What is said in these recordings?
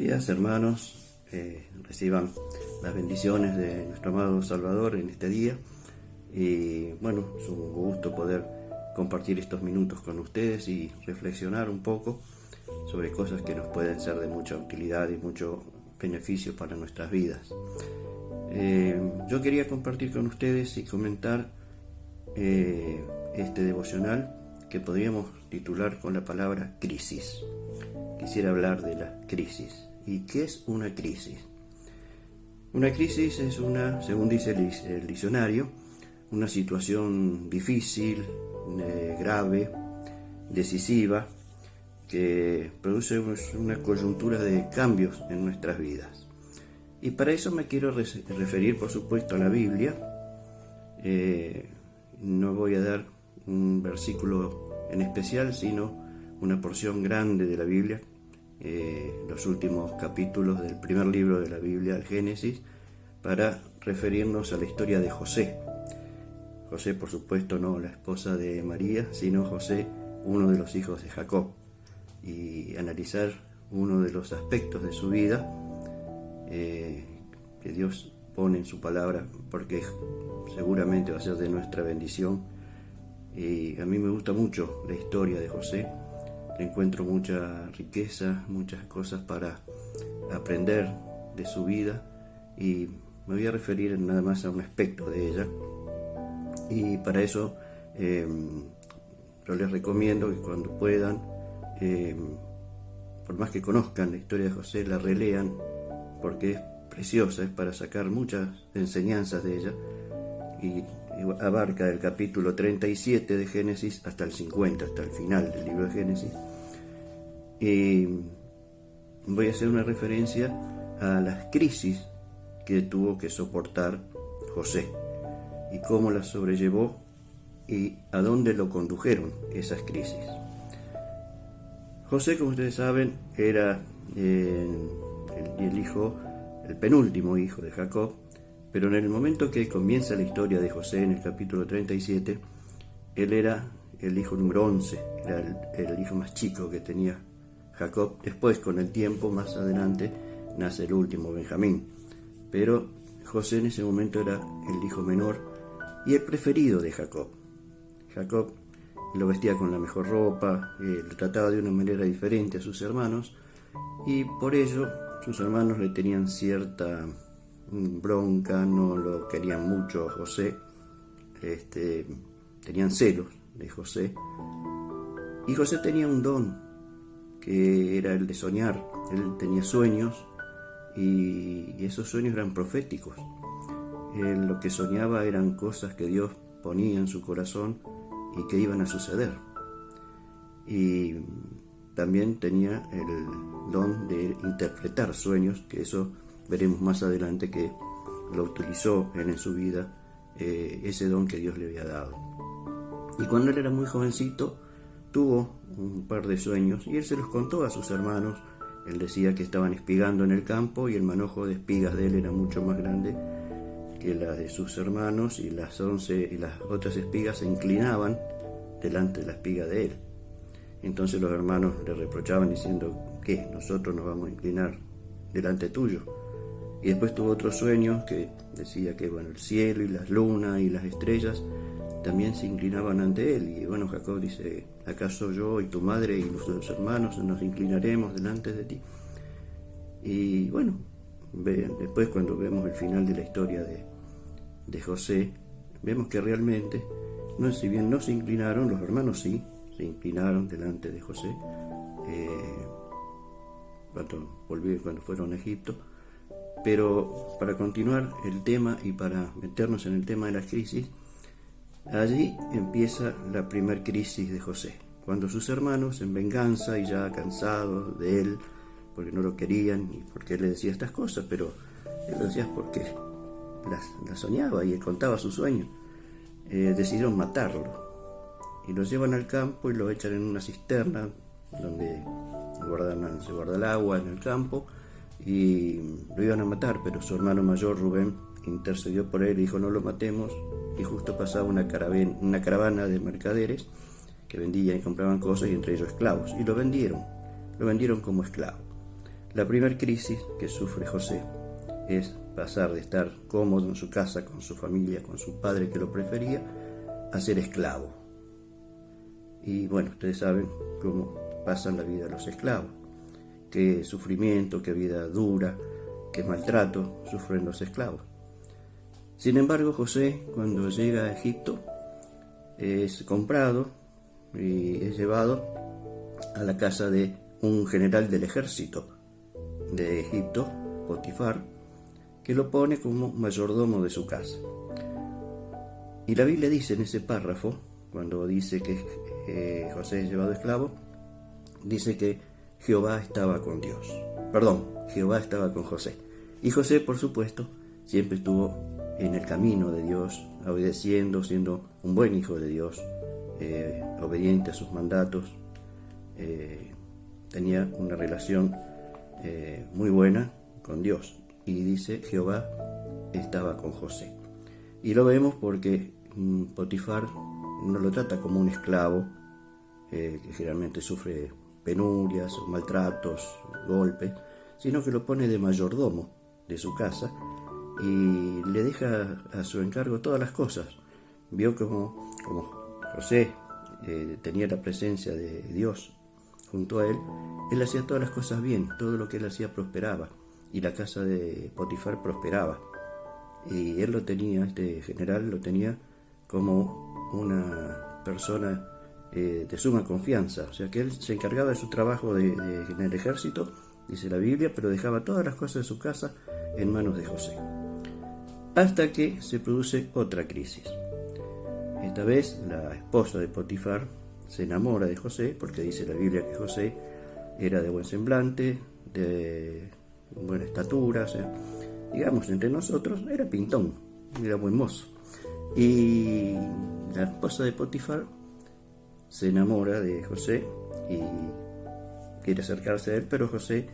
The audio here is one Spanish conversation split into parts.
días, hermanos. Reciban las bendiciones de nuestro amado Salvador en este día. Y bueno, es un gusto poder compartir estos minutos con ustedes y reflexionar un poco sobre cosas que nos pueden ser de mucha utilidad y mucho beneficio para nuestras vidas. Yo quería compartir con ustedes y comentar este devocional que podríamos titular con la palabra crisis. Quisiera hablar de la crisis. ¿Y qué es una crisis? Una crisis es según dice el diccionario, una situación difícil, grave, decisiva, que produce una coyuntura de cambios en nuestras vidas. Y para eso me quiero referir, por supuesto, a la Biblia. No voy a dar un versículo en especial, sino una porción grande de la Biblia, los últimos capítulos del primer libro de la Biblia, el Génesis, para referirnos a la historia de José. José, por supuesto, no la esposa de María, sino José, uno de los hijos de Jacob, y analizar uno de los aspectos de su vida que Dios pone en su palabra, porque seguramente va a ser de nuestra bendición. Y a mí me gusta mucho la historia de José. Le encuentro mucha riqueza, muchas cosas para aprender de su vida, y me voy a referir nada más a un aspecto de ella. Y para eso yo les recomiendo que cuando puedan, por más que conozcan la historia de José, la relean, porque es preciosa, es para sacar muchas enseñanzas de ella, y abarca del capítulo 37 de Génesis hasta el 50, hasta el final del libro de Génesis. Y voy a hacer una referencia a las crisis que tuvo que soportar José y cómo las sobrellevó y a dónde lo condujeron esas crisis. José, como ustedes saben, era el penúltimo hijo de Jacob, pero en el momento que comienza la historia de José, en el capítulo 37, él era el hijo número 11, era el hijo más chico que tenía Jacob. Después, con el tiempo, más adelante, nace el último, Benjamín. Pero José en ese momento era el hijo menor y el preferido de Jacob. Jacob lo vestía con la mejor ropa, lo trataba de una manera diferente a sus hermanos, y por ello sus hermanos le tenían cierta bronca, no lo querían mucho a José, tenían celos de José. Y José tenía un don, que era el de soñar. Él tenía sueños, y esos sueños eran proféticos. Él lo que soñaba eran cosas que Dios ponía en su corazón y que iban a suceder. Y también tenía el don de interpretar sueños, que eso veremos más adelante que lo utilizó en su vida, ese don que Dios le había dado. Y cuando él era muy jovencito, tuvo un par de sueños y él se los contó a sus hermanos. Él decía que estaban espigando en el campo y el manojo de espigas de él era mucho más grande que la de sus hermanos, y las otras espigas se inclinaban delante de la espiga de él. Entonces los hermanos le reprochaban diciendo: ¿qué? ¿Nosotros nos vamos a inclinar delante tuyo? Y después tuvo otro sueño que decía que el cielo y las lunas y las estrellas también se inclinaban ante él. Y Jacob dice: ¿acaso yo y tu madre y nuestros hermanos nos inclinaremos delante de ti? Y después, cuando vemos el final de la historia de José, vemos que realmente, si bien no se inclinaron, los hermanos sí se inclinaron delante de José cuando fueron a Egipto. Pero para continuar el tema y para meternos en el tema de la crisis, allí empieza la primer crisis de José, cuando sus hermanos, en venganza y ya cansados de él, porque no lo querían y porque él le decía estas cosas, pero él lo decía porque las soñaba y él contaba sus sueños, decidieron matarlo y lo llevan al campo y lo echan en una cisterna donde se guarda el agua en el campo, y lo iban a matar, pero su hermano mayor, Rubén, intercedió por él y dijo: no lo matemos. Y justo pasaba una caravana de mercaderes que vendían y compraban cosas, y entre ellos esclavos, y lo vendieron como esclavo. La primera crisis que sufre José es pasar de estar cómodo en su casa, con su familia, con su padre que lo prefería, a ser esclavo. Y bueno, ustedes saben cómo pasan la vida los esclavos. Qué sufrimiento, qué vida dura, qué maltrato sufren los esclavos. Sin embargo, José, cuando llega a Egipto, es comprado y es llevado a la casa de un general del ejército de Egipto, Potifar, que lo pone como mayordomo de su casa. Y la Biblia dice en ese párrafo, cuando dice que José es llevado esclavo, dice que Jehová estaba con Jehová estaba con José. Y José, por supuesto, siempre estuvo en el camino de Dios, obedeciendo, siendo un buen hijo de Dios, obediente a sus mandatos. Tenía una relación muy buena con Dios. Y dice, Jehová estaba con José. Y lo vemos porque Potifar no lo trata como un esclavo, que generalmente sufre penurias, maltratos, golpes, sino que lo pone de mayordomo de su casa y le deja a su encargo todas las cosas. Vio como José tenía la presencia de Dios junto a él hacía todas las cosas bien, todo lo que él hacía prosperaba, y la casa de Potifar prosperaba. Y él lo tenía, este general lo tenía como una persona de suma confianza, o sea que él se encargaba de su trabajo en el ejército, dice la Biblia, pero dejaba todas las cosas de su casa en manos de José. Hasta que se produce otra crisis. Esta vez la esposa de Potifar se enamora de José, porque dice la Biblia que José era de buen semblante, de buena estatura, o sea, digamos, entre nosotros era pintón, era buen mozo. Y la esposa de Potifar se enamora de José y quiere acercarse a él, pero José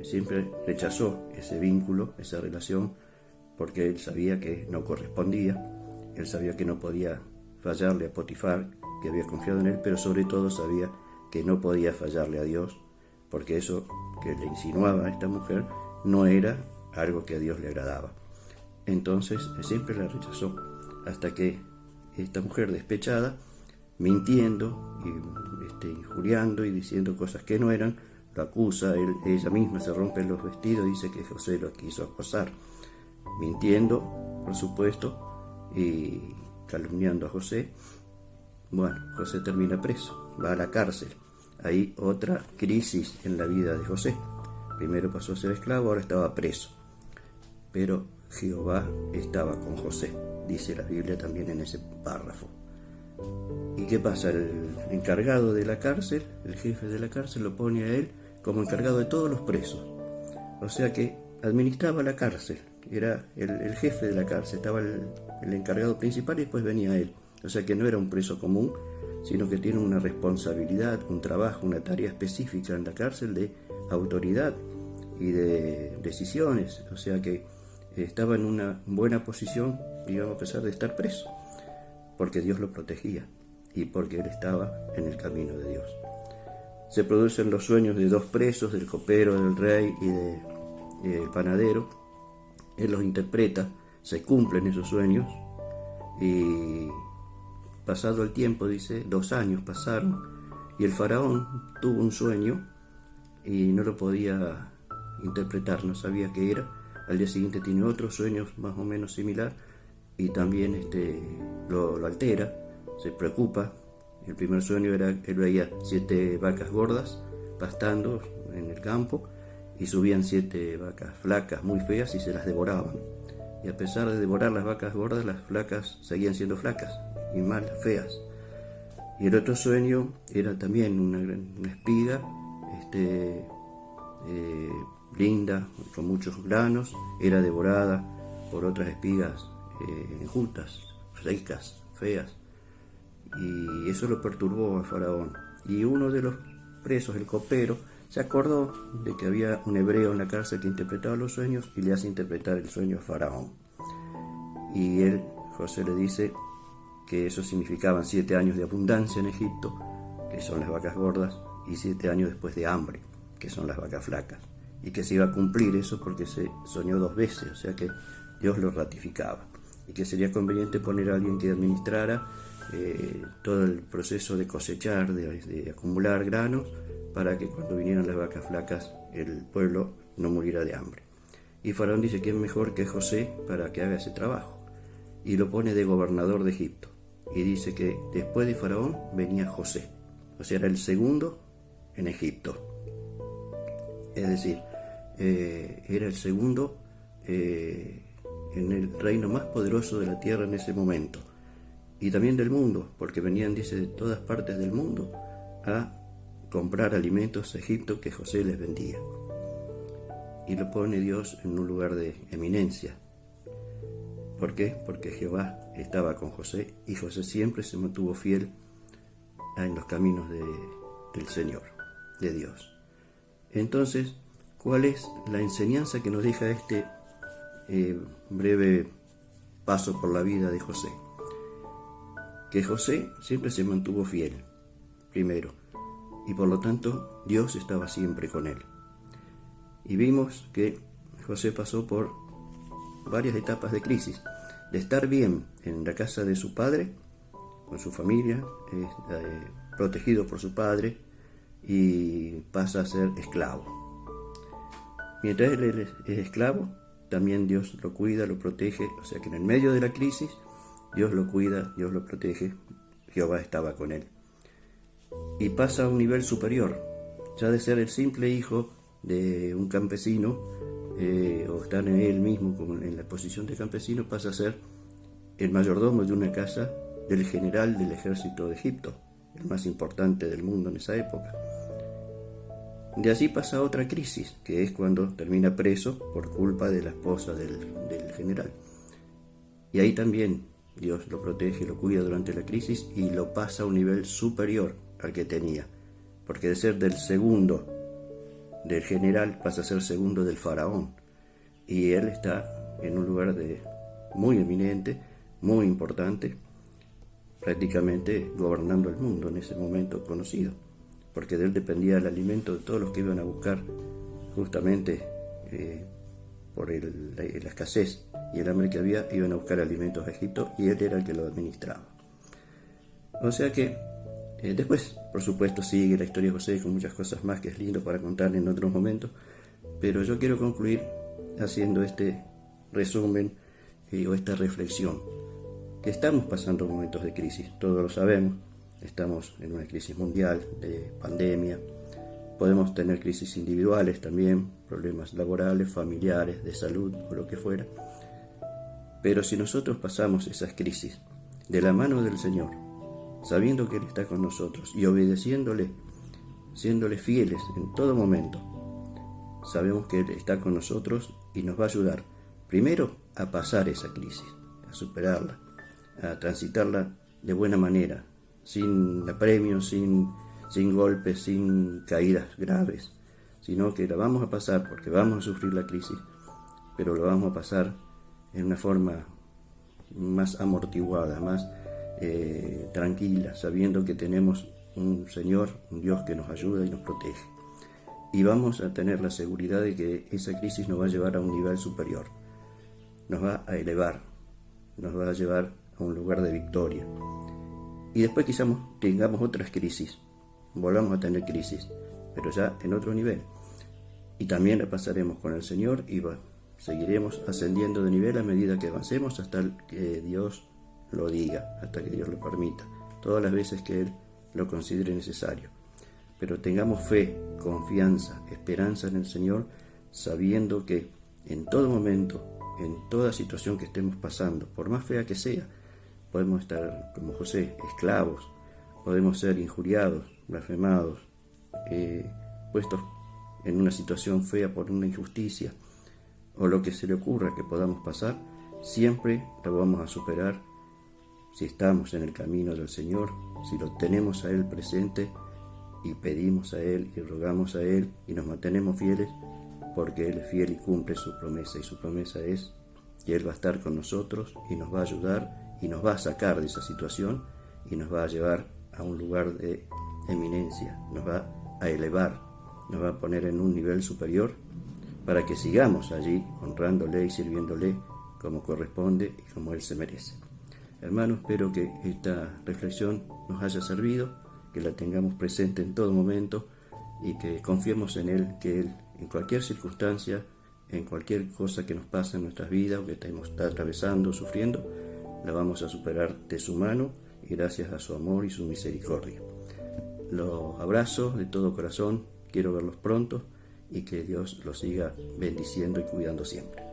siempre rechazó ese vínculo, esa relación, porque él sabía que no correspondía, él sabía que no podía fallarle a Potifar, que había confiado en él, pero sobre todo sabía que no podía fallarle a Dios, porque eso que le insinuaba a esta mujer no era algo que a Dios le agradaba. Entonces siempre la rechazó, hasta que esta mujer despechada, mintiendo y injuriando y diciendo cosas que no eran, lo acusa. Ella misma se rompe los vestidos y dice que José lo quiso acosar, mintiendo, por supuesto, y calumniando a José. Bueno, José termina preso, va a la cárcel. Hay otra crisis en la vida de José. Primero pasó a ser esclavo, ahora estaba preso. Pero Jehová estaba con José, dice la Biblia también en ese párrafo. ¿Y qué pasa? El encargado de la cárcel, el jefe de la cárcel, lo pone a él como encargado de todos los presos. O sea que administraba la cárcel, era el jefe de la cárcel, estaba el encargado principal y después venía él. O sea que no era un preso común, sino que tiene una responsabilidad, un trabajo, una tarea específica en la cárcel de autoridad y de decisiones. O sea que estaba en una buena posición, digamos, a pesar de estar preso, porque Dios lo protegía y porque él estaba en el camino de Dios. Se producen los sueños de dos presos, del copero, del rey y del panadero. Él los interpreta, se cumplen esos sueños y pasado el tiempo, dice, 2 años pasaron y el faraón tuvo un sueño y no lo podía interpretar, no sabía qué era. Al día siguiente tiene otro sueño más o menos similar y también lo altera, se preocupa. El primer sueño era, él veía 7 vacas gordas pastando en el campo y subían 7 vacas flacas muy feas y se las devoraban. Y a pesar de devorar las vacas gordas, las flacas seguían siendo flacas y más feas. Y el otro sueño era también una espiga linda, con muchos granos, era devorada por otras espigas enjutas, secas, feas. Y eso lo perturbó al faraón. Y uno de los presos, el copero, se acordó de que había un hebreo en la cárcel que interpretaba los sueños y le hace interpretar el sueño a faraón. Y José le dice que eso significaban 7 años de abundancia en Egipto, que son las vacas gordas, y 7 años después de hambre, que son las vacas flacas, y que se iba a cumplir eso porque se soñó 2 veces, o sea que Dios lo ratificaba, y que sería conveniente poner a alguien que administrara todo el proceso de cosechar, de acumular granos, para que cuando vinieran las vacas flacas el pueblo no muriera de hambre. Y Faraón dice que es mejor que José para que haga ese trabajo, y lo pone de gobernador de Egipto, y dice que después de Faraón venía José, o sea, era el segundo en Egipto, es decir, era el segundo en el reino más poderoso de la tierra en ese momento, y también del mundo, porque venían, dice, de todas partes del mundo a comprar alimentos a Egipto que José les vendía. Y lo pone Dios en un lugar de eminencia. ¿Por qué? Porque Jehová estaba con José, y José siempre se mantuvo fiel en los caminos del Señor, de Dios. Entonces, ¿cuál es la enseñanza que nos deja este breve paso por la vida de José? Que José siempre se mantuvo fiel, primero, y por lo tanto Dios estaba siempre con él. Y vimos que José pasó por varias etapas de crisis, de estar bien en la casa de su padre, con su familia, protegido por su padre, y pasa a ser esclavo. Mientras él es esclavo, también Dios lo cuida, lo protege, o sea que en el medio de la crisis, Dios lo cuida, Dios lo protege, Jehová estaba con él. Y pasa a un nivel superior, ya de ser el simple hijo de un campesino, o estar en él mismo en la posición de campesino, pasa a ser el mayordomo de una casa del general del ejército de Egipto, el más importante del mundo en esa época. De allí pasa a otra crisis, que es cuando termina preso por culpa de la esposa del general. Y ahí también Dios lo protege, lo cuida durante la crisis y lo pasa a un nivel superior al que tenía, porque de ser del segundo del general pasa a ser segundo del faraón, y él está en un lugar muy eminente, muy importante, prácticamente gobernando el mundo en ese momento conocido, porque de él dependía el alimento de todos los que iban a buscar justamente por la escasez y el hambre que había, iban a buscar alimentos a Egipto, y él era el que lo administraba. O sea que después, por supuesto, sigue la historia de José con muchas cosas más que es lindo para contar en otros momentos, pero yo quiero concluir haciendo este resumen o esta reflexión, que estamos pasando momentos de crisis, todos lo sabemos, estamos en una crisis mundial de pandemia, podemos tener crisis individuales también, problemas laborales, familiares, de salud o lo que fuera, pero si nosotros pasamos esas crisis de la mano del Señor, sabiendo que Él está con nosotros y obedeciéndole, siéndole fieles en todo momento, sabemos que Él está con nosotros y nos va a ayudar, primero, a pasar esa crisis, a superarla, a transitarla de buena manera, sin apremios, sin golpes, sin caídas graves, sino que la vamos a pasar porque vamos a sufrir la crisis, pero lo vamos a pasar en una forma más amortiguada, más tranquila, sabiendo que tenemos un Señor, un Dios que nos ayuda y nos protege. Y vamos a tener la seguridad de que esa crisis nos va a llevar a un nivel superior, nos va a elevar, nos va a llevar a un lugar de victoria. Y después quizás tengamos otras crisis, volvamos a tener crisis, pero ya en otro nivel. Y también la pasaremos con el Señor y seguiremos ascendiendo de nivel a medida que avancemos hasta que Dios lo diga, hasta que Dios lo permita, todas las veces que Él lo considere necesario. Pero tengamos fe, confianza, esperanza en el Señor, sabiendo que en todo momento, en toda situación que estemos pasando, por más fea que sea, podemos estar como José, esclavos, podemos ser injuriados, blasfemados, puestos en una situación fea por una injusticia, o lo que se le ocurra que podamos pasar, siempre lo vamos a superar si estamos en el camino del Señor, si lo tenemos a Él presente y pedimos a Él y rogamos a Él y nos mantenemos fieles, porque Él es fiel y cumple su promesa, y su promesa es que Él va a estar con nosotros y nos va a ayudar y nos va a sacar de esa situación y nos va a llevar a un lugar de eminencia, nos va a elevar nos va a poner en un nivel superior para que sigamos allí honrándole y sirviéndole como corresponde y como Él se merece. Hermanos, espero que esta reflexión nos haya servido, que la tengamos presente en todo momento y que confiemos en Él, que Él en cualquier circunstancia, en cualquier cosa que nos pase en nuestras vidas o que estemos atravesando, sufriendo, la vamos a superar de su mano y gracias a su amor y su misericordia. Los abrazo de todo corazón, quiero verlos pronto y que Dios los siga bendiciendo y cuidando siempre.